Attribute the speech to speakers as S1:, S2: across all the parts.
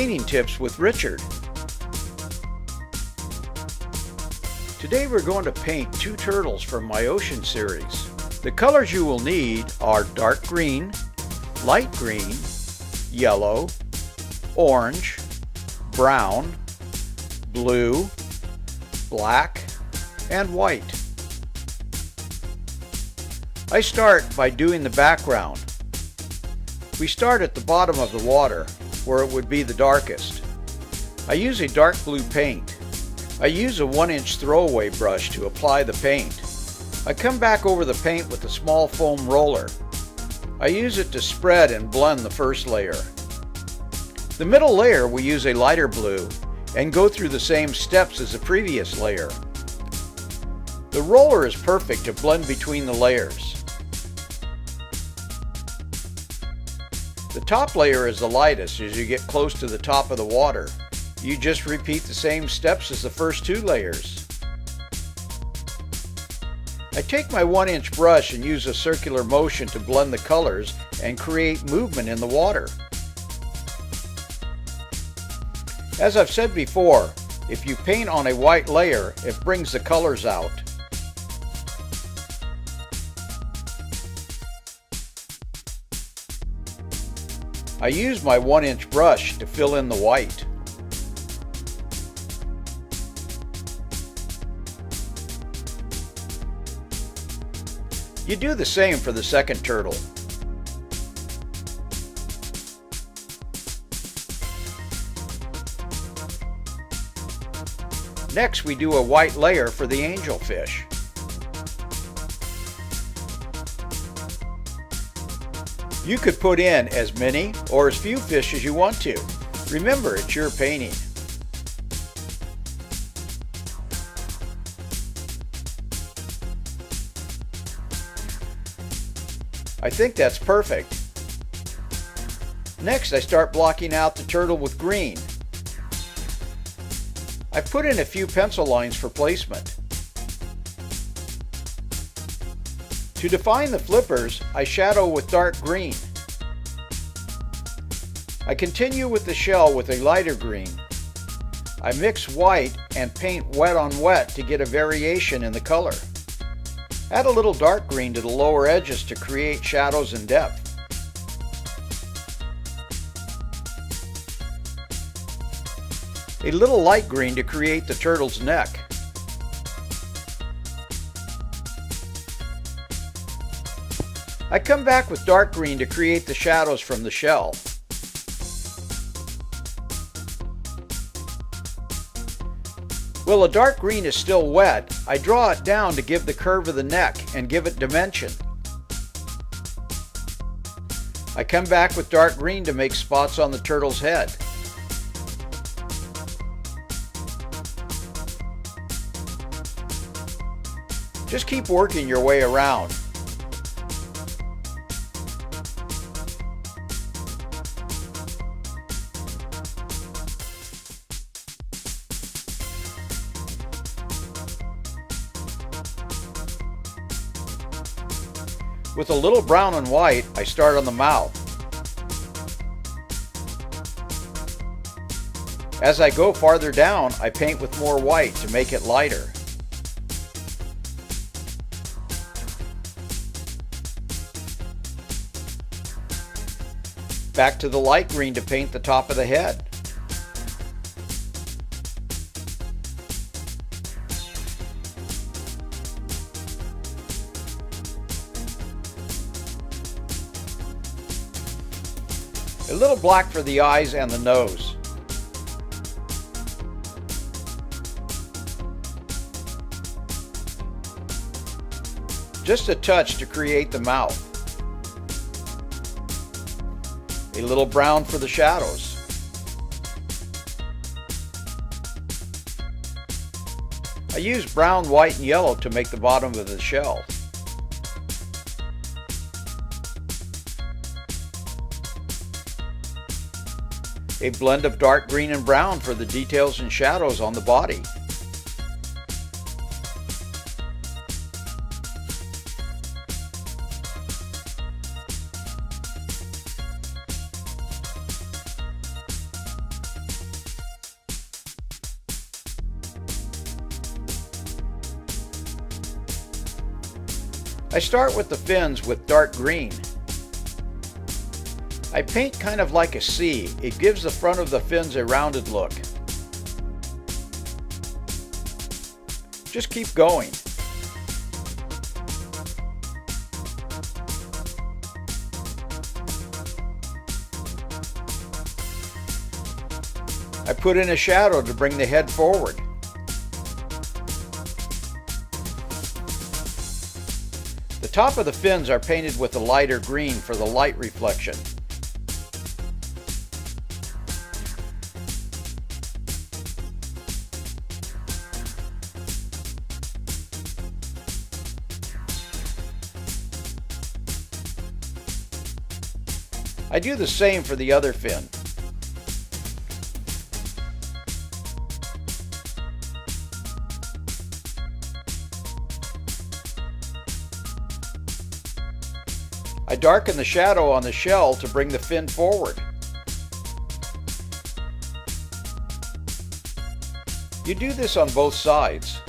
S1: painting tips with Richard. Today we're going to paint two turtles from my ocean series. The colors you will need are dark green, light green, yellow, orange, brown, blue, black, and white. I start by doing the background. We start at the bottom of the water, where it would be the darkest. I use a dark blue paint. I use a 1-inch throwaway brush to apply the paint. I come back over the paint with a small foam roller. I use it to spread and blend the first layer. The middle layer we use a lighter blue and go through the same steps as the previous layer. The roller is perfect to blend between the layers. The top layer is the lightest as you get close to the top of the water. You just repeat the same steps as the first two layers. I take my 1-inch brush and use a circular motion to blend the colors and create movement in the water. As I've said before, if you paint on a white layer, it brings the colors out. I use my 1-inch brush to fill in the white. You do the same for the second turtle. Next, we do a white layer for the angelfish. You could put in as many or as few fish as you want to. Remember, it's your painting. I think that's perfect. Next, I start blocking out the turtle with green. I put in a few pencil lines for placement. To define the flippers, I shadow with dark green. I continue with the shell with a lighter green. I mix white and paint wet on wet to get a variation in the color. Add a little dark green to the lower edges to create shadows and depth. A little light green to create the turtle's neck. I come back with dark green to create the shadows from the shell. While the dark green is still wet, I draw it down to give the curve of the neck and give it dimension. I come back with dark green to make spots on the turtle's head. Just keep working your way around. With a little brown and white, I start on the mouth. As I go farther down, I paint with more white to make it lighter. Back to the light green to paint the top of the head. A little black for the eyes and the nose. Just a touch to create the mouth. A little brown for the shadows. I use brown, white, and yellow to make the bottom of the shell. A blend of dark green and brown for the details and shadows on the body. I start with the fins with dark green. I paint kind of like a C. It gives the front of the fins a rounded look. Just keep going. I put in a shadow to bring the head forward. The top of the fins are painted with a lighter green for the light reflection. I do the same for the other fin. I darken the shadow on the shell to bring the fin forward. You do this on both sides.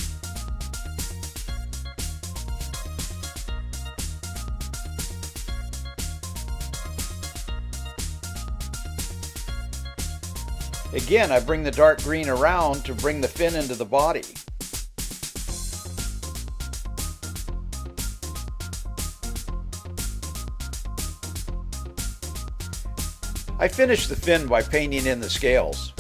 S1: Again, I bring the dark green around to bring the fin into the body. I finish the fin by painting in the scales.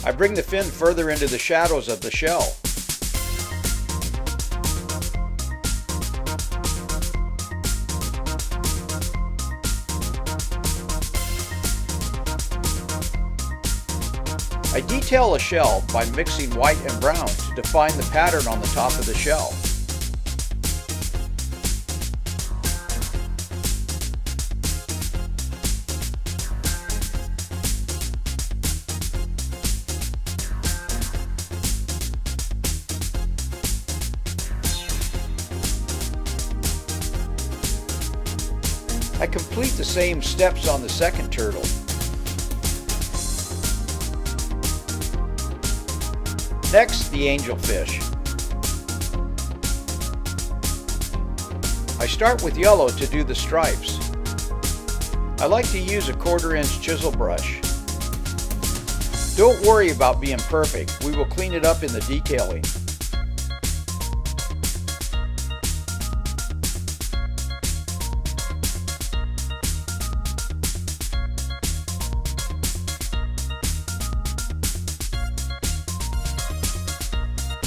S1: I bring the fin further into the shadows of the shell. I detail a shell by mixing white and brown to define the pattern on the top of the shell. I complete the same steps on the second turtle. Next, the angelfish. I start with yellow to do the stripes. I like to use a 1/4-inch chisel brush. Don't worry about being perfect. We will clean it up in the detailing.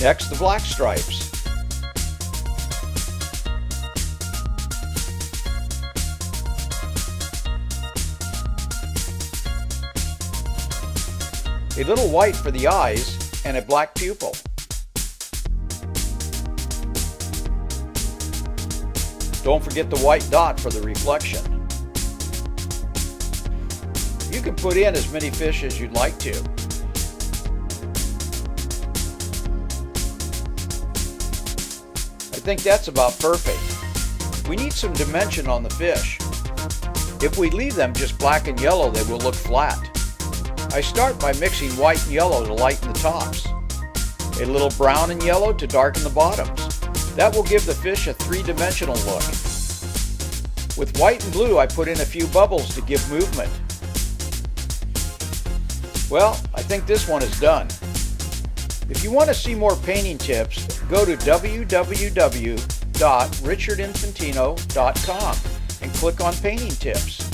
S1: Next, the black stripes. A little white for the eyes and a black pupil. Don't forget the white dot for the reflection. You can put in as many fish as you'd like to. I think that's about perfect. We need some dimension on the fish. If we leave them just black and yellow, they will look flat. I start by mixing white and yellow to lighten the tops, a little brown and yellow to darken the bottoms. That will give the fish a three-dimensional look. With white and blue, I put in a few bubbles to give movement. Well, I think this one is done. If you want to see more painting tips, go to www.richardinfantino.com and click on Painting Tips.